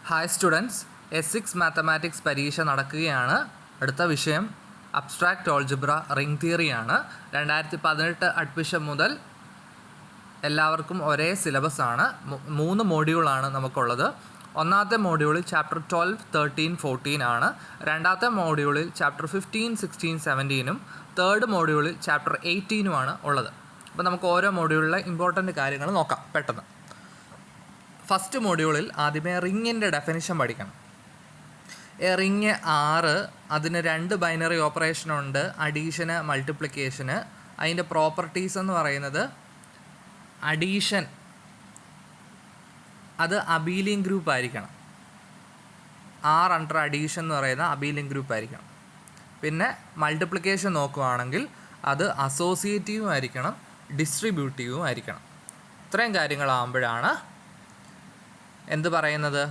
Hi students, S6 mathematics പരീക്ഷ നടക്കുകയാണ്. അടുത്ത വിഷയം അബ്സ്ട്രാക്റ്റ് ഓൾജിബ്ര റിംഗ് തിയറിയാണ്. 2018 അഡ്മിഷൻ മുതൽ എല്ലാവർക്കും ഒരേ സിലബസ് ആണ്. 3 മോഡ്യൂളാണ് നമുക്കുള്ളത്. ഒന്നാമത്തെ മോഡ്യൂളിൽ ചാപ്റ്റർ 12, 13, 14 ആണ്. രണ്ടാമത്തെ മോഡ്യൂളിൽ ചാപ്റ്റർ 15, 16, 17ഉം തേർഡ് മോഡ്യൂളിൽ ചാപ്റ്റർ 18ഉമാണ് ഉള്ളത്. അപ്പോൾ നമുക്ക് ഓരോ മോഡ്യൂളിലെ ഇമ്പോർട്ടൻറ്റ് കാര്യങ്ങൾ നോക്കാം പെട്ടെന്ന്. ഫസ്റ്റ് മോഡ്യൂളിൽ ആദ്യമേ റിങ്ങിൻ്റെ ഡെഫിനിഷൻ പഠിക്കണം. റിങ് 6, അതിന് 2 ബൈനറി ഓപ്പറേഷനുണ്ട്, അഡീഷന്, മൾട്ടിപ്ലിക്കേഷന്. അതിൻ്റെ പ്രോപ്പർട്ടീസ് എന്ന് പറയുന്നത് അഡീഷൻ അത് അബീലിയൻ ഗ്രൂപ്പ് ആയിരിക്കണം. 6 അണ്ടർ അഡീഷൻ എന്ന് പറയുന്ന അബീലിയൻ ഗ്രൂപ്പ് ആയിരിക്കണം. പിന്നെ മൾട്ടിപ്ലിക്കേഷൻ നോക്കുകയാണെങ്കിൽ അത് അസോസിയേറ്റീവും ആയിരിക്കണം, ഡിസ്ട്രിബ്യൂട്ടീവും ആയിരിക്കണം. ഇത്രയും കാര്യങ്ങളാകുമ്പോഴാണ് എന്ത് പറയുന്നത്,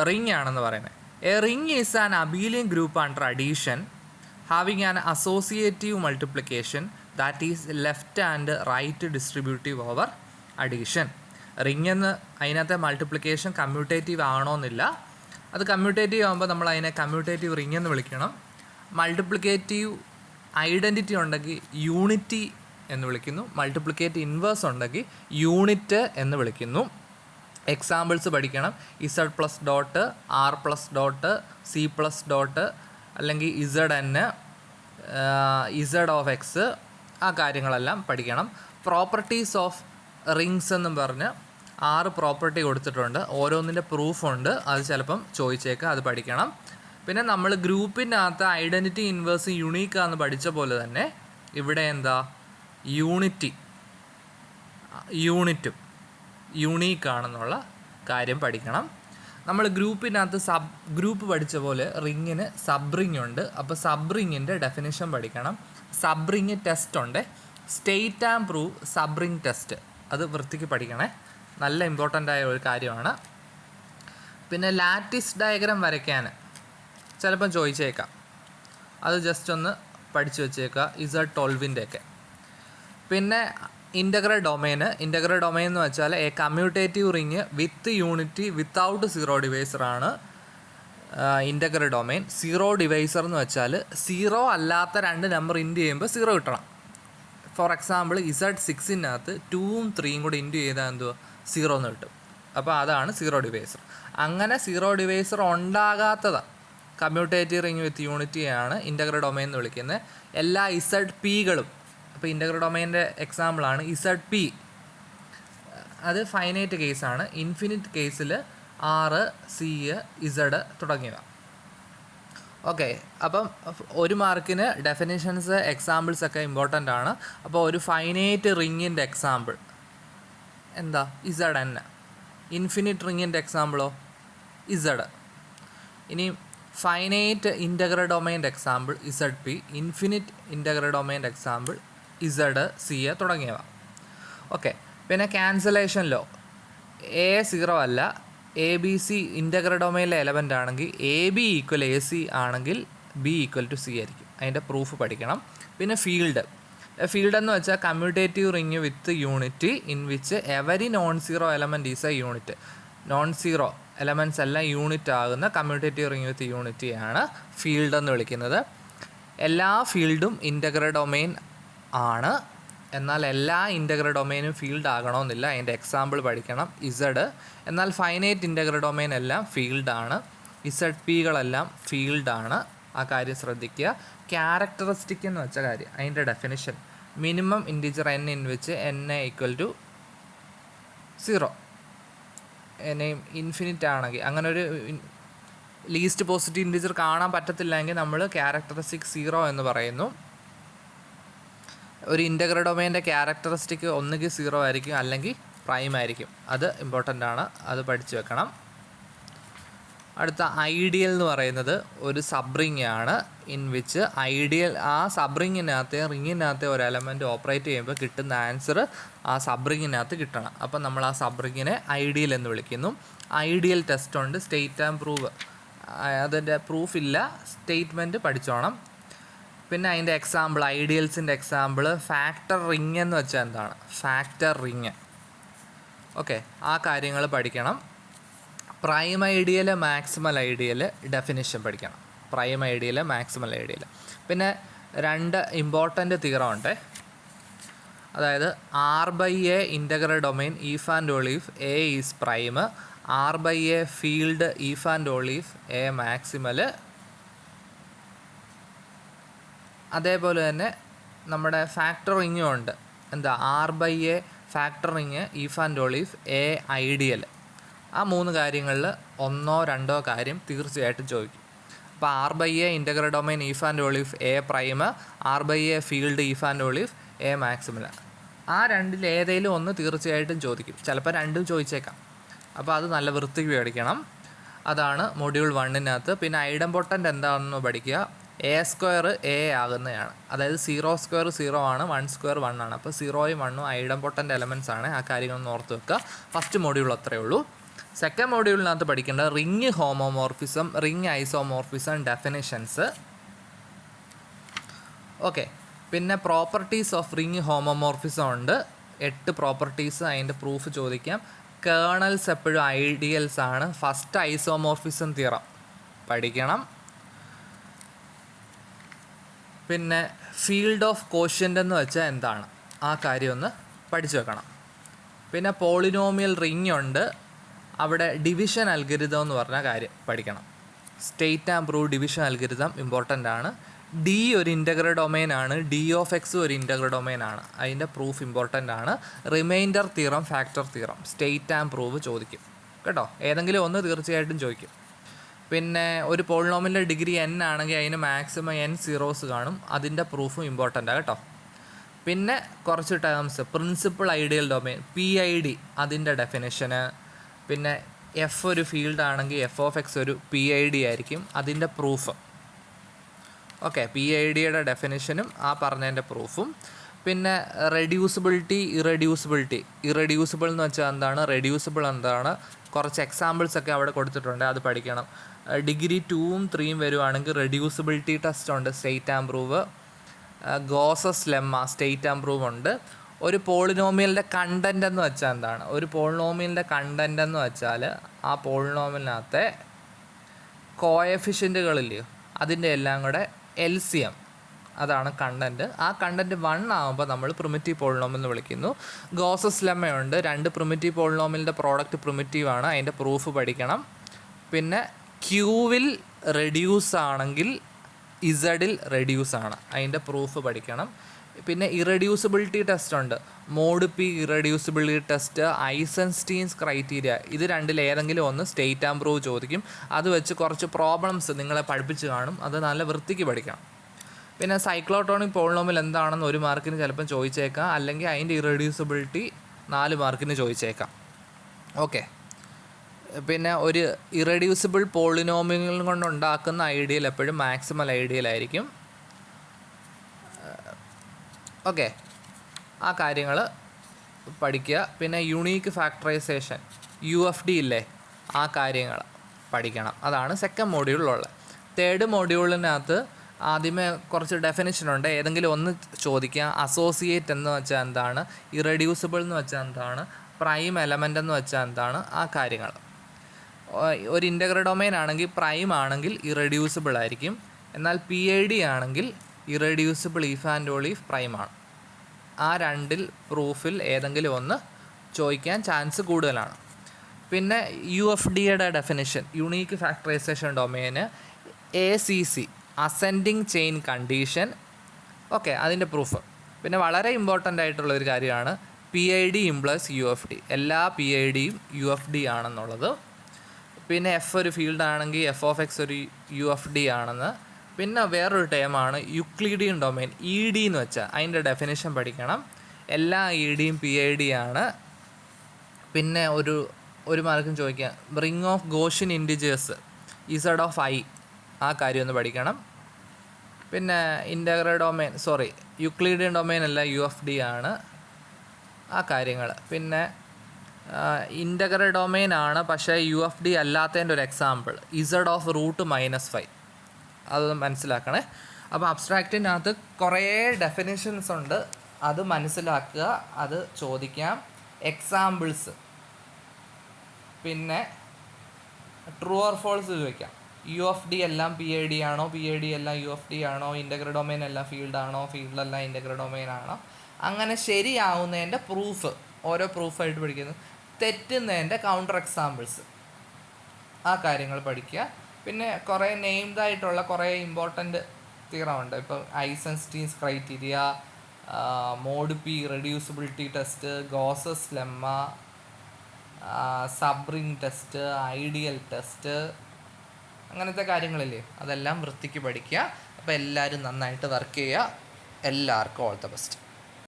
റിംഗ് ആണെന്ന് പറയുന്നത്. A ring is an abelian group under addition having an associative multiplication that is left and right distributive over addition. Ring എന്ന് അതിനകത്തെ മൾട്ടിപ്ലിക്കേഷൻ കമ്മ്യൂട്ടേറ്റീവ് ആണോന്നില്ല. അത് കമ്മ്യൂട്ടേറ്റീവ് ആകുമ്പോൾ നമ്മൾ അതിനെ കമ്മ്യൂട്ടേറ്റീവ് റിംഗ് എന്ന് വിളിക്കണം. മൾട്ടിപ്ലിക്കേറ്റീവ് ഐഡൻറ്റിറ്റി ഉണ്ടെങ്കിൽ യൂണിറ്റി എന്ന് വിളിക്കുന്നു. മൾട്ടിപ്ലിക്കേറ്റ് ഇൻവേഴ്സ് ഉണ്ടെങ്കിൽ യൂണിറ്റ് എന്ന് വിളിക്കുന്നു. എക്സാമ്പിൾസ് പഠിക്കണം. Z plus dot, R plus dot, C plus dot, അല്ലെങ്കിൽ Z N, Z of X, ആ കാര്യങ്ങളെല്ലാം പഠിക്കണം. പ്രോപ്പർട്ടീസ് ഓഫ് റിങ്സ് എന്നും പറഞ്ഞ് 6 പ്രോപ്പർട്ടി കൊടുത്തിട്ടുണ്ട്. ഓരോന്നിൻ്റെ പ്രൂഫുണ്ട്, അത് ചിലപ്പം ചോദിച്ചേക്കാം, അത് പഠിക്കണം. പിന്നെ നമ്മൾ ഗ്രൂപ്പിൻ്റെ അകത്ത് ഐഡൻറ്റിറ്റി ഇൻവേഴ്സ് യുണീക്കാന്ന് പഠിച്ച പോലെ തന്നെ ഇവിടെ എന്താ യൂണിറ്റും യുണീക്കാണെന്നുള്ള കാര്യം പഠിക്കണം. നമ്മൾ ഗ്രൂപ്പിനകത്ത് സബ് ഗ്രൂപ്പ് പഠിച്ച പോലെ റിങ്ങിന് സബ് റിങ് ഉണ്ട്. അപ്പോൾ സബ് റിങ്ങിൻ്റെ ഡെഫിനിഷൻ പഠിക്കണം. സബ് റിങ് ടെസ്റ്റ് ഉണ്ട്, state and prove sub ring test. അത് വൃത്തിക്ക് പഠിക്കണേ, നല്ല ഇമ്പോർട്ടൻ്റ് ആയ ഒരു കാര്യമാണ്. പിന്നെ ലാറ്റിസ് ഡയഗ്രാം വരയ്ക്കാൻ ചിലപ്പം ചോദിച്ചേക്കാം, അത് ജസ്റ്റ് ഒന്ന് പഠിച്ചു വെച്ചേക്കുക, Z12 ഒക്കെ. പിന്നെ ഇൻ്റഗ്രൽ ഡൊമൈൻ എന്ന് വെച്ചാൽ A commutative ring with unity without zero divisor ആണ് ഇൻ്റഗ്രൽ ഡൊമൈൻ. സീറോ ഡിവൈസർ എന്ന് വെച്ചാൽ 0 അല്ലാത്ത 2 നമ്പർ ഇൻറ്റു ചെയ്യുമ്പോൾ 0 കിട്ടണം. ഫോർ എക്സാമ്പിൾ Z6-നകത്ത് 2ഉം 3ഉം കൂടി ഇൻറ്റു ചെയ്താൽ എന്തുവാ 0 എന്ന് കിട്ടും. അപ്പോൾ അതാണ് സീറോ ഡിവൈസർ. അങ്ങനെ സീറോ ഡിവൈസർ ഉണ്ടാകാത്തതാണ് കമ്മ്യൂട്ടേറ്റീവ് റിങ് വിത്ത് യൂണിറ്റിയാണ് ഇൻ്റഗ്രൽ ഡൊമൈൻ എന്ന് വിളിക്കുന്നത്. എല്ലാ ZPകളും, അപ്പോൾ ഇൻ്റഗ്രൽ ഡൊമൈൻ്റെ എക്സാമ്പിളാണ് ZP. അത് ഫൈനൈറ്റ് കേസാണ്. ഇൻഫിനിറ്റ് കേസിൽ R, C, Z തുടങ്ങിയവ. ഓക്കെ, അപ്പം 1 മാർക്കിന് ഡെഫിനിഷൻസ്, എക്സാമ്പിൾസ് ഒക്കെ ഇമ്പോർട്ടൻ്റ് ആണ്. അപ്പോൾ ഒരു ഫൈനൈറ്റ് റിങ്ങിൻ്റെ എക്സാമ്പിൾ എന്താ ZN. ഇൻഫിനിറ്റ് റിങ്ങിൻ്റെ എക്സാമ്പിളോ Z. ഇനി ഫൈനൈറ്റ് ഇൻ്റഗ്രൽ ഡൊമൈൻ്റെ എക്സാമ്പിൾ ZP, ഇൻഫിനിറ്റ് ഇൻ്റഗ്രൽ ഡൊമൈൻ്റെ എക്സാമ്പിൾ Z, C തുടങ്ങിയവ. ഓക്കെ, പിന്നെ ക്യാൻസലേഷൻ ലോ, A0 അല്ല, ABC ഇൻ്റഗ്രൽ ഡൊമൈനിലെ എലമെൻ്റ് ആണെങ്കിൽ AB = AC ആണെങ്കിൽ B = C ആയിരിക്കും. അതിൻ്റെ പ്രൂഫ് പഠിക്കണം. പിന്നെ ഫീൽഡ് എന്ന് വെച്ചാൽ commutative ring with unity in which every non zero element is A unit. Non zero elements എല്ലാം യൂണിറ്റ് ആകുന്ന കമ്മ്യൂട്ടേറ്റീവ് റിങ് വിത്ത് യൂണിറ്റിയാണ് ഫീൽഡ് എന്ന് വിളിക്കുന്നത്. എല്ലാ ഫീൽഡും ഇൻ്റഗ്രൽ ഡൊമൈൻ ആണ്, എന്നാൽ എല്ലാ ഇൻ്റഗ്രൽ ഡൊമൈനും ഫീൽഡ് ആകണമെന്നില്ല. അതിൻ്റെ എക്സാമ്പിൾ പഠിക്കണം Z. എന്നാൽ ഫൈനൈറ്റ് ഇൻ്റഗ്രൽ ഡൊമൈൻ എല്ലാം ഫീൽഡാണ്, ZPകളെല്ലാം ഫീൽഡാണ്. ആ കാര്യം ശ്രദ്ധിക്കുക. ക്യാരക്ടറിസ്റ്റിക് എന്ന് വെച്ച കാര്യം, അതിൻ്റെ definition minimum integer n in വെച്ച് n = 0, n ഇൻഫിനിറ്റ് ആണെങ്കിൽ, അങ്ങനെ ഒരു ലീസ്റ്റ് പോസിറ്റീവ് ഇൻറ്റിജർ കാണാൻ പറ്റത്തില്ലെങ്കിൽ നമ്മൾ ക്യാരക്ടറിസ്റ്റിക് 0 എന്ന് പറയുന്നു. ഒരു ഇൻ്റഗ്രൽ ഡൊമൈൻ്റെ ക്യാരക്ടറിസ്റ്റിക് ഒന്നുകിൽ 0 ആയിരിക്കും, അല്ലെങ്കിൽ പ്രൈം ആയിരിക്കും. അത് ഇമ്പോർട്ടൻ്റ് ആണ്, അത് പഠിച്ചു വെക്കണം. അടുത്ത ഐഡിയൽ എന്ന് പറയുന്നത് ഒരു സബ് റിങ് ആണ്, ഇൻ വിച്ച് ഐഡിയൽ ആ സബ് റിങ്ങിനകത്തെ ഒരു എലമെൻറ്റ് ഓപ്പറേറ്റ് ചെയ്യുമ്പോൾ കിട്ടുന്ന ആൻസർ ആ സബ് റിങ്ങിനകത്ത് കിട്ടണം. അപ്പം നമ്മൾ ആ സബ് റിങ്ങിനെ ഐഡിയൽ എന്ന് വിളിക്കുന്നു. ഐഡിയൽ ടെസ്റ്റ് ഉണ്ട്, സ്റ്റേറ്റ് ആൻഡ് പ്രൂവ്. അതിൻ്റെ പ്രൂഫില്ല, സ്റ്റേറ്റ്മെൻറ്റ് പഠിച്ചോണം. പിന്നെ അതിൻ്റെ എക്സാമ്പിൾ, ഐഡിയൽസിൻ്റെ എക്സാമ്പിൾ ഫാക്ടർ റിങ് എന്ന് വെച്ചാൽ എന്താണ്, ഫാക്ടർ റിങ്. ഓക്കെ, ആ കാര്യങ്ങൾ പഠിക്കണം. Prime ideal maximal ideal definition പഠിക്കണം. Prime ideal maximal ideal. പിന്നെ 2 ഇമ്പോർട്ടൻ്റ് തിയറം ഉണ്ട്. അതായത് R/A integral domain if and only if A is prime, R/A field if and only if A maximal. അതേപോലെ തന്നെ നമ്മുടെ ഫാക്ടറിങ്ങും ഉണ്ട്. എന്താ R/A factoring if and only if A ideal. ആ 3 കാര്യങ്ങളിൽ 1 or 2 കാര്യം തീർച്ചയായിട്ടും ചോദിക്കും. അപ്പോൾ R/A integral domain if and only if A prime, R/A field if and only if A maximal. ആ 2-ൽ ഏതെങ്കിലും ഒന്ന് തീർച്ചയായിട്ടും ചോദിക്കും. ചിലപ്പോൾ 2 ചോദിച്ചേക്കാം. അപ്പോൾ അത് നല്ല വൃത്തിക്ക് പഠിക്കണം. അതാണ് മൊഡ്യൂൾ 1-നകത്ത്. പിന്നെ ഐഡംപൊട്ടൻ്റ് എന്താണെന്ന് പഠിക്കുക. A² A ആകുന്നതാണ്. അതായത് 0² 0 ആണ്, 1² 1 ആണ്. അപ്പോൾ 0ഉം 1ഉം ഐഡംപൊട്ടൻ്റ് എലമെൻറ്റ്സ് ആണ്. ആ കാര്യങ്ങളൊന്ന് ഓർത്ത് വെക്കുക. ഫസ്റ്റ് മൊഡ്യൂൾ അത്രയേ ഉള്ളൂ. സെക്കൻഡ് മൊഡ്യൂളിനകത്ത് പഠിക്കേണ്ടത് ring homomorphism, ring isomorphism, definitions. Okay. പിന്നെ പ്രോപ്പർട്ടീസ് ഓഫ് റിംഗ് ഹോമോമോർഫിസം ഉണ്ട്. 8 പ്രോപ്പർട്ടീസ്, അതിൻ്റെ പ്രൂഫ് ചോദിക്കാം. കേർണൽസ് എപ്പോഴും ഐഡിയൽസ് ആണ്. ഫസ്റ്റ് ഐസോമോർഫിസം തിയറം പഠിക്കണം. പിന്നെ ഫീൽഡ് ഓഫ് കോഷ്യൻ്റ് എന്ന് വെച്ചാൽ എന്താണ്, ആ കാര്യം ഒന്ന് പഠിച്ചു വെക്കണം. പിന്നെ പോളിനോമിയൽ റിംഗ് ഉണ്ട്. അവിടെ ഡിവിഷൻ അൽഗരിതം എന്ന് പറഞ്ഞ കാര്യം പഠിക്കണം. State and prove division algorithm important ആണ്. ഡി ഒരു ഇൻ്റഗ്രൽ ഡൊമെയിൻ ആണ്. D(x) ഒരു ഇൻ്റഗ്രൽ ഡൊമെയിൻ ആണ്. അതിൻ്റെ പ്രൂഫ് ഇമ്പോർട്ടൻ്റ് ആണ്. Reminder theorem, factor theorem, state and prove ചോദിക്കും കേട്ടോ. ഏതെങ്കിലും ഒന്ന് തീർച്ചയായിട്ടും ചോദിക്കും. പിന്നെ ഒരു പോളിനോമിയലിൻ്റെ ഡിഗ്രി n ആണെങ്കിൽ അതിന് മാക്സിമം n സീറോസ് കാണും. അതിൻ്റെ പ്രൂഫും ഇമ്പോർട്ടൻ്റ് ആണ് കേട്ടോ. പിന്നെ കുറച്ച് terms, principle ideal domain PID, അതിൻ്റെ ഡെഫിനിഷന്. പിന്നെ എഫ് ഒരു ഫീൽഡ് ആണെങ്കിൽ f(x) ഒരു PID ആയിരിക്കും. അതിൻ്റെ പ്രൂഫ്. ഓക്കെ. PIDയുടെ ഡെഫിനിഷനും ആ പറഞ്ഞതിൻ്റെ പ്രൂഫും. പിന്നെ റെഡ്യൂസിബിലിറ്റി, ഇറഡ്യൂസിബിലിറ്റി. ഇറഡ്യൂസിബിൾ എന്ന് വെച്ചാൽ എന്താണ്, റെഡ്യൂസിബിൾ എന്താണ്, കുറച്ച് എക്സാമ്പിൾസൊക്കെ അവിടെ കൊടുത്തിട്ടുണ്ട്. അത് പഠിക്കണം. ഡിഗ്രി 2ഉം 3ഉം വരുവാണെങ്കിൽ റെഡ്യൂസിബിലിറ്റി ടെസ്റ്റ് ഉണ്ട്, state and prove. Gauss's lemma, state and prove ഉണ്ട്. ഒരു പോളിനോമിയലിൻ്റെ കണ്ടൻ്റ് എന്ന് വെച്ചാൽ എന്താണ്, ഒരു പോളിനോമിയലിൻ്റെ കണ്ടൻ്റ് എന്ന് വെച്ചാൽ ആ പോളിനോമിയലിനകത്തെ കോഎഫിഷ്യൻറ്റുകളില്ലയോ അതിൻ്റെ എല്ലാം കൂടെ LCM, അതാണ് കണ്ടൻറ്റ്. ആ കണ്ടൻറ്റ് 1 ആകുമ്പോൾ നമ്മൾ പ്രിമിറ്റീവ് പോളിനോമിയൽ എന്ന് വിളിക്കുന്നു. ഗോസസ് ലെമ്മയുണ്ട്. 2 പ്രിമിറ്റീവ് പോളിനോമിയലിൻ്റെ പ്രോഡക്റ്റ് പ്രിമിറ്റീവ് ആണ്. അതിൻ്റെ പ്രൂഫ് പഠിക്കണം. പിന്നെ ക്യൂവിൽ റെഡ്യൂസ് ആണെങ്കിൽ ഇസഡിൽ റെഡ്യൂസ് ആണ്. അതിൻ്റെ പ്രൂഫ് പഠിക്കണം. പിന്നെ ഇറഡ്യൂസിബിലിറ്റി ടെസ്റ്റ് ഉണ്ട്. Mod P irreducibility test, Eisenstein's criteria. ഇത് 2-ൽ ഏതെങ്കിലും ഒന്ന് സ്റ്റേറ്റ് ആൻഡ് പ്രൂവ് ചോദിക്കും. അത് വെച്ച് കുറച്ച് പ്രോബ്ലംസ് നിങ്ങളെ പഠിപ്പിച്ച് കാണും. അത് നല്ല വൃത്തിക്ക് പഠിക്കണം. പിന്നെ സൈക്ലോട്ടോണിക് പോളിനോമിയൽ എന്താണെന്ന് 1 മാർക്കിന് ചിലപ്പം ചോദിച്ചേക്കാം. അല്ലെങ്കിൽ അതിൻ്റെ ഇറഡ്യൂസിബിലിറ്റി 4 മാർക്കിന് ചോദിച്ചേക്കാം. ഓക്കെ. പിന്നെ ഒരു ഇറഡ്യൂസിബിൾ പോളിനോമിയൽ കൊണ്ടുണ്ടാക്കുന്ന ഐഡിയൽ എപ്പോഴും മാക്സിമൽ ഐഡിയൽ ആയിരിക്കും. ഓക്കെ. ആ കാര്യങ്ങൾ പഠിക്കുക. പിന്നെ യുണീക്ക് ഫാക്ടറൈസേഷൻ, UFD ഇല്ലേ, ആ കാര്യങ്ങൾ പഠിക്കണം. അതാണ് സെക്കൻഡ് മോഡ്യൂളിലുള്ളത്. തേർഡ് മോഡ്യൂളിനകത്ത് ആദ്യമേ കുറച്ച് ഡെഫിനിഷനുണ്ട്. ഏതെങ്കിലും ഒന്ന് ചോദിക്കുക. അസോസിയേറ്റ് എന്ന് വെച്ചാൽ എന്താണ്, ഇറഡ്യൂസിബിൾ എന്ന് വെച്ചാൽ എന്താണ്, പ്രൈം എലമെൻ്റ് എന്ന് വെച്ചാൽ എന്താണ്, ആ കാര്യങ്ങൾ. ഒരു ഇൻ്റഗ്രൽ ഡൊമെയിൻ ആണെങ്കിൽ പ്രൈം ആണെങ്കിൽ ഇറഡ്യൂസിബിൾ ആയിരിക്കും. എന്നാൽ PID ആണെങ്കിൽ irreducible if and only if prime ആണ്. ആ 2-ൽ പ്രൂഫിൽ ഏതെങ്കിലും ഒന്ന് ചോദിക്കാൻ ചാൻസ് കൂടുതലാണ്. പിന്നെ UFDയുടെ ഡെഫിനിഷൻ, യുണീക്ക് ഫാക്ടറൈസേഷൻ ഡൊമെയിന്, ACC ascending chain condition. Okay. അതിൻ്റെ പ്രൂഫ്. പിന്നെ വളരെ ഇമ്പോർട്ടൻ്റ് ആയിട്ടുള്ളൊരു കാര്യമാണ് PID ഇംപ്ലസ് UFD. എല്ലാ PIDയും UFD ആണെന്നുള്ളത്. പിന്നെ F ഒരു ഫീൽഡ് ആണെങ്കിൽ f(x) ഒരു UFD ആണെന്ന്. പിന്നെ വേറൊരു ടേമാണ് യുക്ലിഡിയൻ ഡൊമെയിൻ, ED എന്ന് വെച്ചാൽ അതിൻ്റെ ഡെഫിനിഷൻ പഠിക്കണം. എല്ലാ EDയും PID ആണ്. പിന്നെ ഒരു മാർക്കും ചോദിക്കാം, ring of Gaussian integers Z(i), ആ കാര്യം ഒന്ന് പഠിക്കണം. പിന്നെ ഇൻ്റഗ്രൽ ഡൊമെയിൻ, യുക്ലിഡിയൻ ഡൊമെയിൻ അല്ല, UFD ആണ്, ആ കാര്യങ്ങൾ. പിന്നെ ഇൻ്റഗ്രൽ ഡൊമെയിൻ ആണ് പക്ഷേ UFD അല്ലാത്തതിൻ്റെ ഒരു എക്സാമ്പിൾ Z(√-5), അത് മനസ്സിലാക്കണേ. അപ്പോൾ അബ്സ്ട്രാക്റ്റിനകത്ത് കുറേ ഡെഫിനിഷൻസ് ഉണ്ട്, അത് മനസ്സിലാക്കുക, അത് ചോദിക്കാം. എക്സാമ്പിൾസ്, പിന്നെ ട്രൂ ഓർ ഫോൾസ് ചോദിക്കാം. യു ഓഫ് ഡി എല്ലാം പി ഐ ഡി ആണോ, പി ഐ ഡി എല്ലാം യു എഫ് ഡി ആണോ, ഇൻ്റഗ്രൽ ഡൊമൈൻ എല്ലാം ഫീൽഡാണോ, ഫീൽഡെല്ലാം ഇൻ്റഗ്രൽ ഡൊമൈൻ ആണോ, അങ്ങനെ ശരിയാവുന്നതിൻ്റെ പ്രൂഫ്, ഓരോ പ്രൂഫായിട്ട് പഠിക്കുന്നു. തെറ്റുന്നതിൻ്റെ കൗണ്ടർ എക്സാമ്പിൾസ്, ആ കാര്യങ്ങൾ പഠിക്കുക. പിന്നെ കുറേ നെയിംഡ് ആയിട്ടുള്ള കുറേ ഇമ്പോർട്ടൻ്റ് തിയറം ഉണ്ട്. ഇപ്പം Eisenstein's criteria, mod P reducibility test, Gauss's lemma, subring test, ideal test, അങ്ങനത്തെ കാര്യങ്ങളില്ലേ, അതെല്ലാം വൃത്തിക്ക് പഠിക്കുക. അപ്പോൾ എല്ലാവരും നന്നായിട്ട് വർക്ക് ചെയ്യുക. എല്ലാവർക്കും ഓൾ ദ ബെസ്റ്റ്.